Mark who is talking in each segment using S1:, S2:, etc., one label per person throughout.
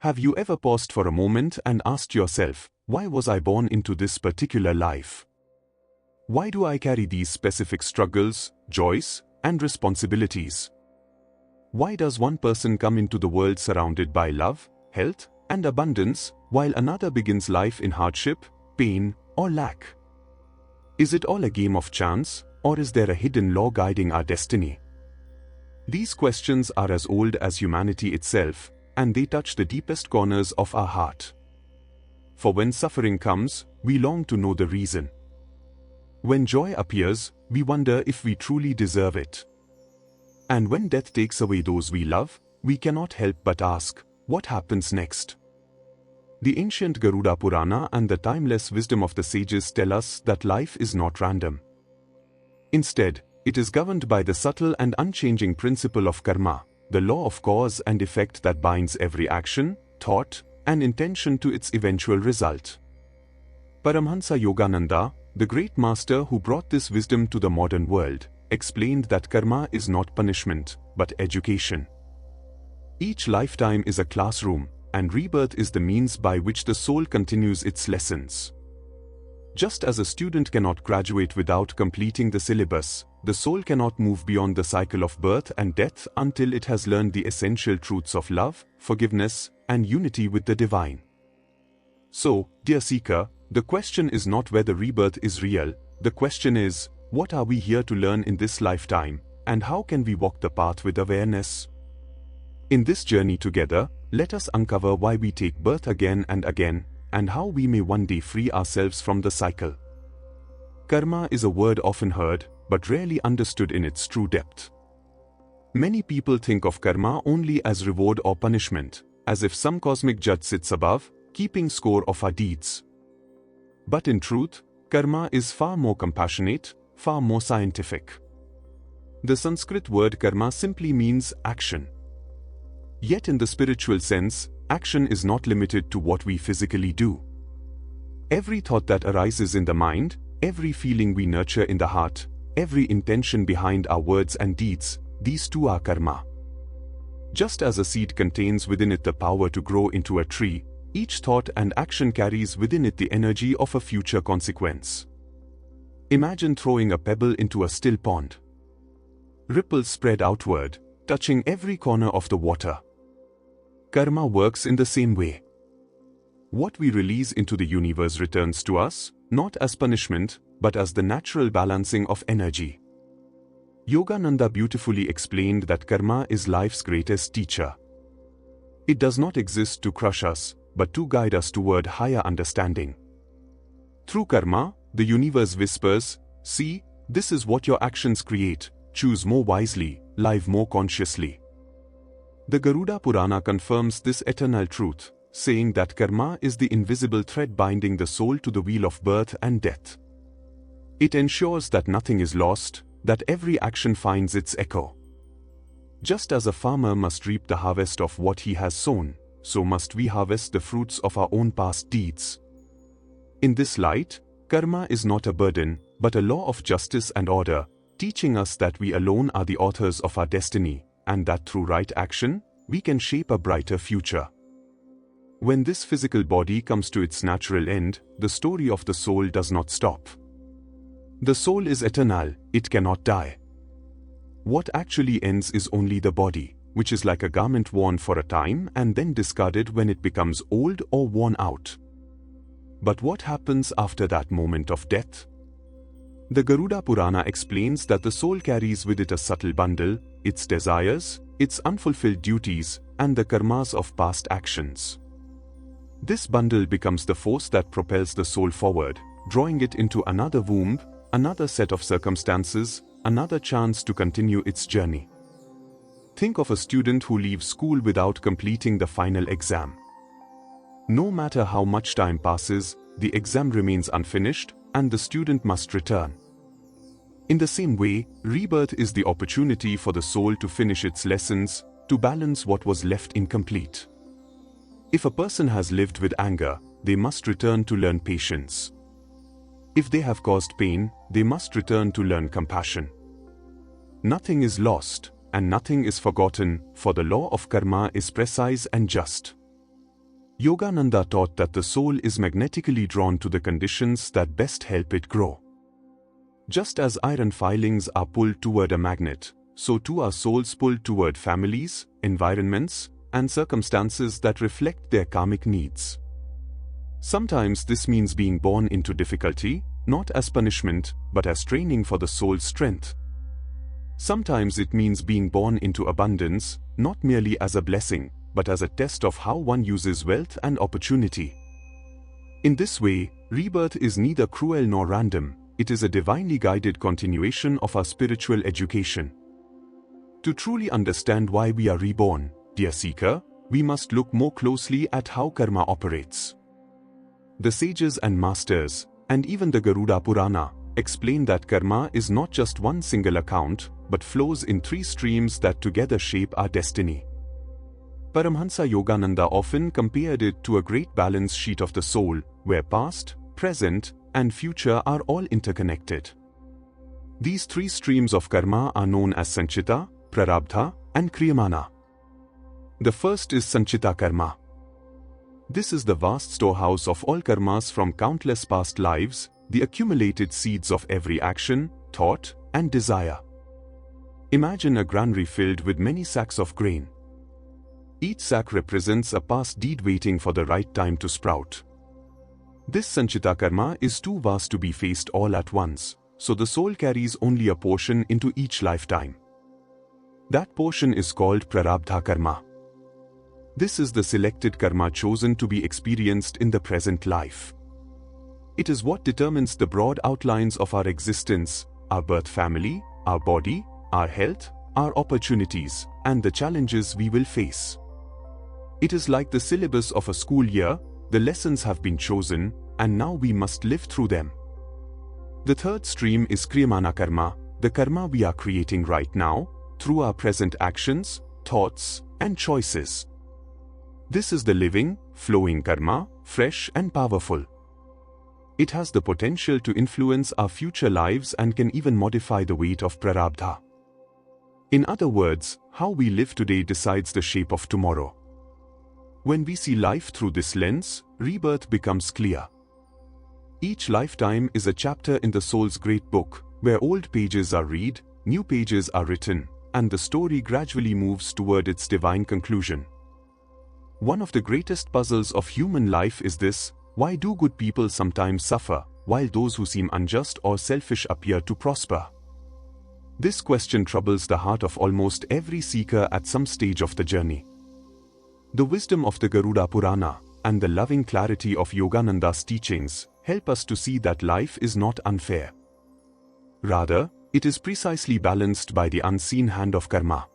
S1: Have you ever paused for a moment and asked yourself, why was I born into this particular life? Why do I carry these specific struggles, joys, and responsibilities? Why does one person come into the world surrounded by love, health, and abundance, while another begins life in hardship, pain, or lack? Is it all a game of chance, or is there a hidden law guiding our destiny? These questions are as old as humanity itself, and they touch the deepest corners of our heart. For when suffering comes, we long to know the reason. When joy appears, we wonder if we truly deserve it. And when death takes away those we love, we cannot help but ask, what happens next? The ancient Garuda Purana and the timeless wisdom of the sages tell us that life is not random. Instead, it is governed by the subtle and unchanging principle of karma, the law of cause and effect that binds every action, thought, and intention to its eventual result. Paramhansa Yogananda, the great master who brought this wisdom to the modern world, explained that karma is not punishment, but education. Each lifetime is a classroom, and rebirth is the means by which the soul continues its lessons. Just as a student cannot graduate without completing the syllabus, the soul cannot move beyond the cycle of birth and death until it has learned the essential truths of love, forgiveness, and unity with the divine. So, dear seeker, the question is not whether rebirth is real, the question is, what are we here to learn in this lifetime, and how can we walk the path with awareness? In this journey together, let us uncover why we take birth again and again, and how we may one day free ourselves from the cycle. Karma is a word often heard, but rarely understood in its true depth. Many people think of karma only as reward or punishment, as if some cosmic judge sits above, keeping score of our deeds. But in truth, karma is far more compassionate, far more scientific. The Sanskrit word karma simply means action. Yet in the spiritual sense, action is not limited to what we physically do. Every thought that arises in the mind, every feeling we nurture in the heart, every intention behind our words and deeds, these too are karma. Just as a seed contains within it the power to grow into a tree, each thought and action carries within it the energy of a future consequence. Imagine throwing a pebble into a still pond. Ripples spread outward, touching every corner of the water. Karma works in the same way. What we release into the universe returns to us, not as punishment, but as the natural balancing of energy. Yogananda beautifully explained that karma is life's greatest teacher. It does not exist to crush us, but to guide us toward higher understanding. Through karma, the universe whispers, see, this is what your actions create, choose more wisely, live more consciously. The Garuda Purana confirms this eternal truth, saying that karma is the invisible thread binding the soul to the wheel of birth and death. It ensures that nothing is lost, that every action finds its echo. Just as a farmer must reap the harvest of what he has sown, so must we harvest the fruits of our own past deeds. In this light, karma is not a burden, but a law of justice and order, teaching us that we alone are the authors of our destiny, and that through right action, we can shape a brighter future. When this physical body comes to its natural end, the story of the soul does not stop. The soul is eternal, it cannot die. What actually ends is only the body, which is like a garment worn for a time and then discarded when it becomes old or worn out. But what happens after that moment of death? The Garuda Purana explains that the soul carries with it a subtle bundle, its desires, its unfulfilled duties, and the karmas of past actions. This bundle becomes the force that propels the soul forward, drawing it into another womb, another set of circumstances, another chance to continue its journey. Think of a student who leaves school without completing the final exam. No matter how much time passes, the exam remains unfinished, and the student must return. In the same way, rebirth is the opportunity for the soul to finish its lessons, to balance what was left incomplete. If a person has lived with anger, they must return to learn patience. If they have caused pain, they must return to learn compassion. Nothing is lost, and nothing is forgotten, for the law of karma is precise and just. Yogananda taught that the soul is magnetically drawn to the conditions that best help it grow. Just as iron filings are pulled toward a magnet, so too are souls pulled toward families, environments, and circumstances that reflect their karmic needs. Sometimes this means being born into difficulty, not as punishment, but as training for the soul's strength. Sometimes it means being born into abundance, not merely as a blessing, but as a test of how one uses wealth and opportunity. In this way, rebirth is neither cruel nor random, it is a divinely guided continuation of our spiritual education. To truly understand why we are reborn, dear seeker, we must look more closely at how karma operates. The sages and masters, and even the Garuda Purana, explain that karma is not just one single account, but flows in three streams that together shape our destiny. Paramhansa Yogananda often compared it to a great balance sheet of the soul, where past, present, and future are all interconnected. These three streams of karma are known as Sanchita, Prarabdha, and Kriyamana. The first is Sanchita karma. This is the vast storehouse of all karmas from countless past lives, the accumulated seeds of every action, thought, and desire. Imagine a granary filled with many sacks of grain. Each sack represents a past deed waiting for the right time to sprout. This Sanchita karma is too vast to be faced all at once, so the soul carries only a portion into each lifetime. That portion is called Prarabdha karma. This is the selected karma chosen to be experienced in the present life. It is what determines the broad outlines of our existence, our birth family, our body, our health, our opportunities, and the challenges we will face. It is like the syllabus of a school year, the lessons have been chosen, and now we must live through them. The third stream is Kriyamana karma, the karma we are creating right now, through our present actions, thoughts, and choices. This is the living, flowing karma, fresh and powerful. It has the potential to influence our future lives and can even modify the weight of Prarabdha. In other words, how we live today decides the shape of tomorrow. When we see life through this lens, rebirth becomes clear. Each lifetime is a chapter in the soul's great book, where old pages are read, new pages are written, and the story gradually moves toward its divine conclusion. One of the greatest puzzles of human life is this: why do good people sometimes suffer, while those who seem unjust or selfish appear to prosper? This question troubles the heart of almost every seeker at some stage of the journey. The wisdom of the Garuda Purana and the loving clarity of Yogananda's teachings help us to see that life is not unfair. Rather, it is precisely balanced by the unseen hand of karma.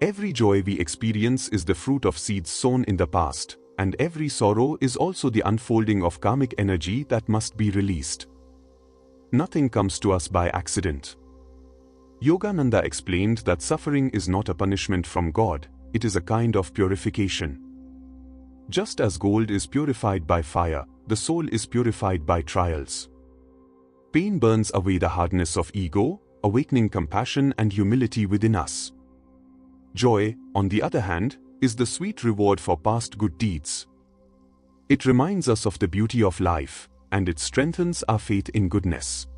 S1: Every joy we experience is the fruit of seeds sown in the past, and every sorrow is also the unfolding of karmic energy that must be released. Nothing comes to us by accident. Yogananda explained that suffering is not a punishment from God, it is a kind of purification. Just as gold is purified by fire, the soul is purified by trials. Pain burns away the hardness of ego, awakening compassion and humility within us. Joy, on the other hand, is the sweet reward for past good deeds. It reminds us of the beauty of life, and it strengthens our faith in goodness.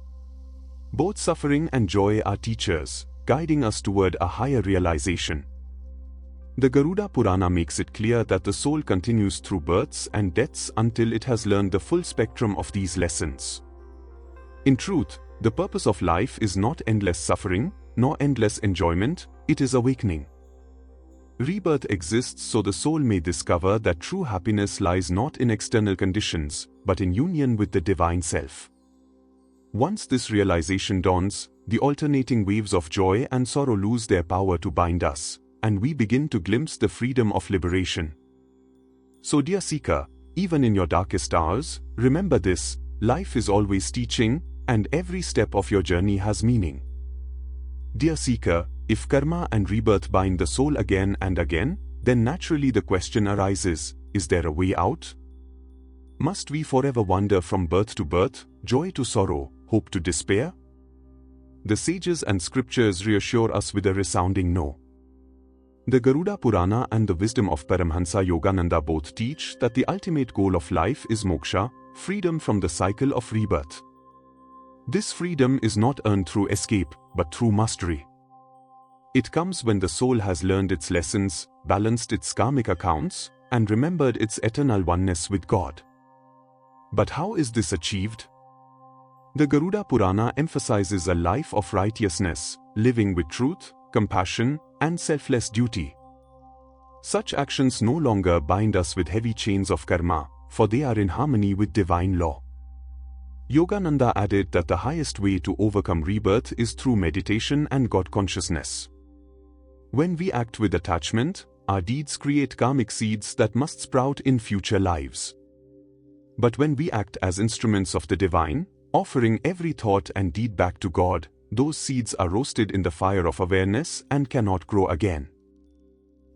S1: Both suffering and joy are teachers, guiding us toward a higher realization. The Garuda Purana makes it clear that the soul continues through births and deaths until it has learned the full spectrum of these lessons. In truth, the purpose of life is not endless suffering, nor endless enjoyment, it is awakening. Rebirth exists so the soul may discover that true happiness lies not in external conditions, but in union with the divine self. Once this realization dawns, the alternating waves of joy and sorrow lose their power to bind us, and we begin to glimpse the freedom of liberation. So dear seeker, even in your darkest hours, remember this: life is always teaching, and every step of your journey has meaning. Dear seeker, if karma and rebirth bind the soul again and again, then naturally the question arises, is there a way out? Must we forever wander from birth to birth, joy to sorrow, hope to despair? The sages and scriptures reassure us with a resounding no. The Garuda Purana and the wisdom of Paramhansa Yogananda both teach that the ultimate goal of life is moksha, freedom from the cycle of rebirth. This freedom is not earned through escape, but through mastery. It comes when the soul has learned its lessons, balanced its karmic accounts, and remembered its eternal oneness with God. But how is this achieved? The Garuda Purana emphasizes a life of righteousness, living with truth, compassion, and selfless duty. Such actions no longer bind us with heavy chains of karma, for they are in harmony with divine law. Yogananda added that the highest way to overcome rebirth is through meditation and God consciousness. When we act with attachment, our deeds create karmic seeds that must sprout in future lives. But when we act as instruments of the divine, offering every thought and deed back to God, those seeds are roasted in the fire of awareness and cannot grow again.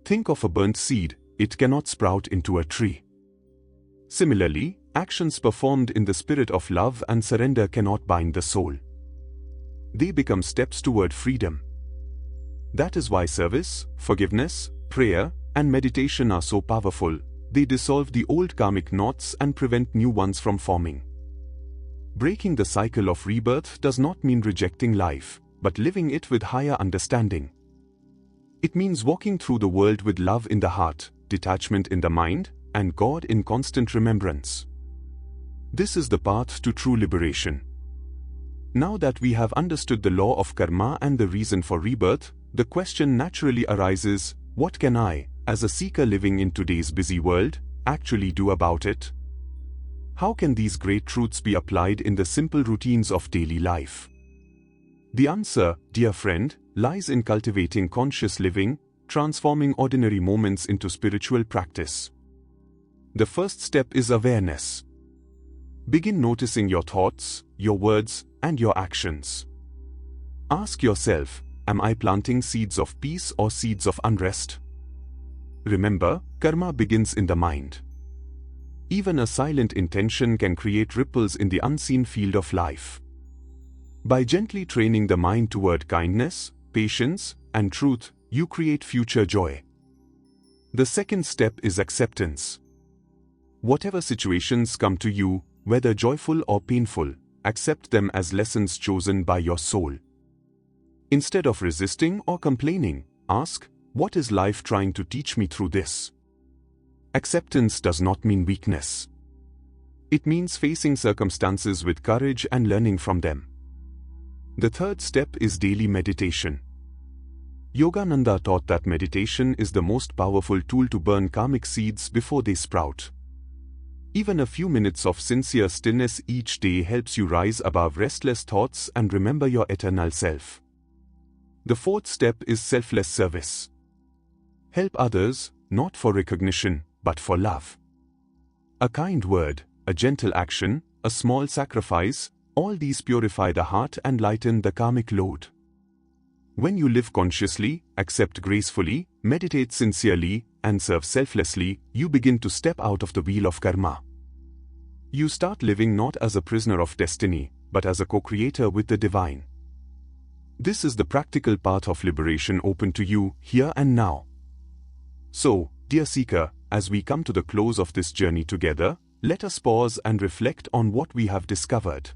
S1: Think of a burnt seed, it cannot sprout into a tree. Similarly, actions performed in the spirit of love and surrender cannot bind the soul. They become steps toward freedom. That is why service, forgiveness, prayer, and meditation are so powerful. They dissolve the old karmic knots and prevent new ones from forming. Breaking the cycle of rebirth does not mean rejecting life, but living it with higher understanding. It means walking through the world with love in the heart, detachment in the mind, and God in constant remembrance. This is the path to true liberation. Now that we have understood the law of karma and the reason for rebirth, the question naturally arises, what can I, as a seeker living in today's busy world, actually do about it? How can these great truths be applied in the simple routines of daily life? The answer, dear friend, lies in cultivating conscious living, transforming ordinary moments into spiritual practice. The first step is awareness. Begin noticing your thoughts, your words, and your actions. Ask yourself, am I planting seeds of peace or seeds of unrest? Remember, karma begins in the mind. Even a silent intention can create ripples in the unseen field of life. By gently training the mind toward kindness, patience, and truth, you create future joy. The second step is acceptance. Whatever situations come to you, whether joyful or painful, accept them as lessons chosen by your soul. Instead of resisting or complaining, ask, what is life trying to teach me through this? Acceptance does not mean weakness. It means facing circumstances with courage and learning from them. The third step is daily meditation. Yogananda taught that meditation is the most powerful tool to burn karmic seeds before they sprout. Even a few minutes of sincere stillness each day helps you rise above restless thoughts and remember your eternal self. The fourth step is selfless service. Help others, not for recognition, but for love. A kind word, a gentle action, a small sacrifice, all these purify the heart and lighten the karmic load. When you live consciously, accept gracefully, meditate sincerely, and serve selflessly, you begin to step out of the wheel of karma. You start living not as a prisoner of destiny, but as a co-creator with the divine. This is the practical path of liberation open to you, here and now. So, dear seeker, as we come to the close of this journey together, let us pause and reflect on what we have discovered.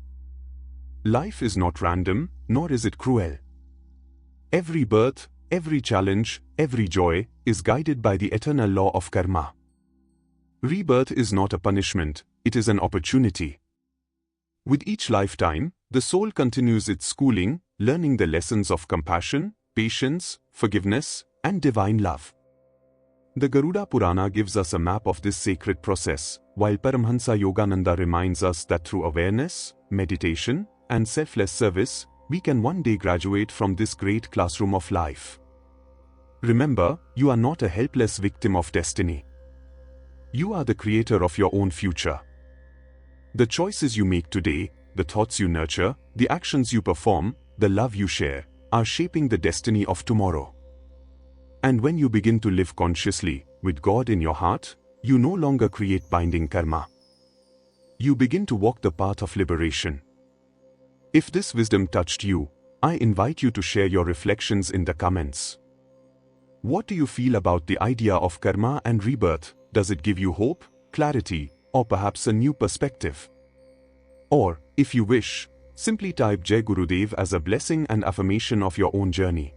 S1: Life is not random, nor is it cruel. Every birth, every challenge, every joy, is guided by the eternal law of karma. Rebirth is not a punishment, it is an opportunity. With each lifetime, the soul continues its schooling, learning the lessons of compassion, patience, forgiveness, and divine love. The Garuda Purana gives us a map of this sacred process, while Paramhansa Yogananda reminds us that through awareness, meditation, and selfless service, we can one day graduate from this great classroom of life. Remember, you are not a helpless victim of destiny. You are the creator of your own future. The choices you make today, the thoughts you nurture, the actions you perform, the love you share, are shaping the destiny of tomorrow. And when you begin to live consciously, with God in your heart, you no longer create binding karma. You begin to walk the path of liberation. If this wisdom touched you, I invite you to share your reflections in the comments. What do you feel about the idea of karma and rebirth? Does it give you hope, clarity, or perhaps a new perspective? Or, if you wish, simply type Jai Gurudev as a blessing and affirmation of your own journey.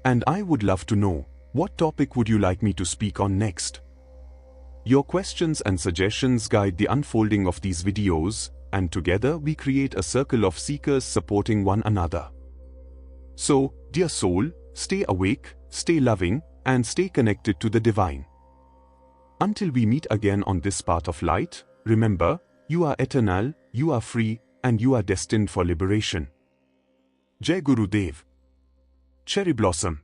S1: And I would love to know, what topic would you like me to speak on next? Your questions and suggestions guide the unfolding of these videos, and together we create a circle of seekers supporting one another. So, dear soul, stay awake, stay loving, and stay connected to the divine. Until we meet again on this path of light, remember, you are eternal, you are free, and you are destined for liberation. Jai Gurudev. Cherry Blossom.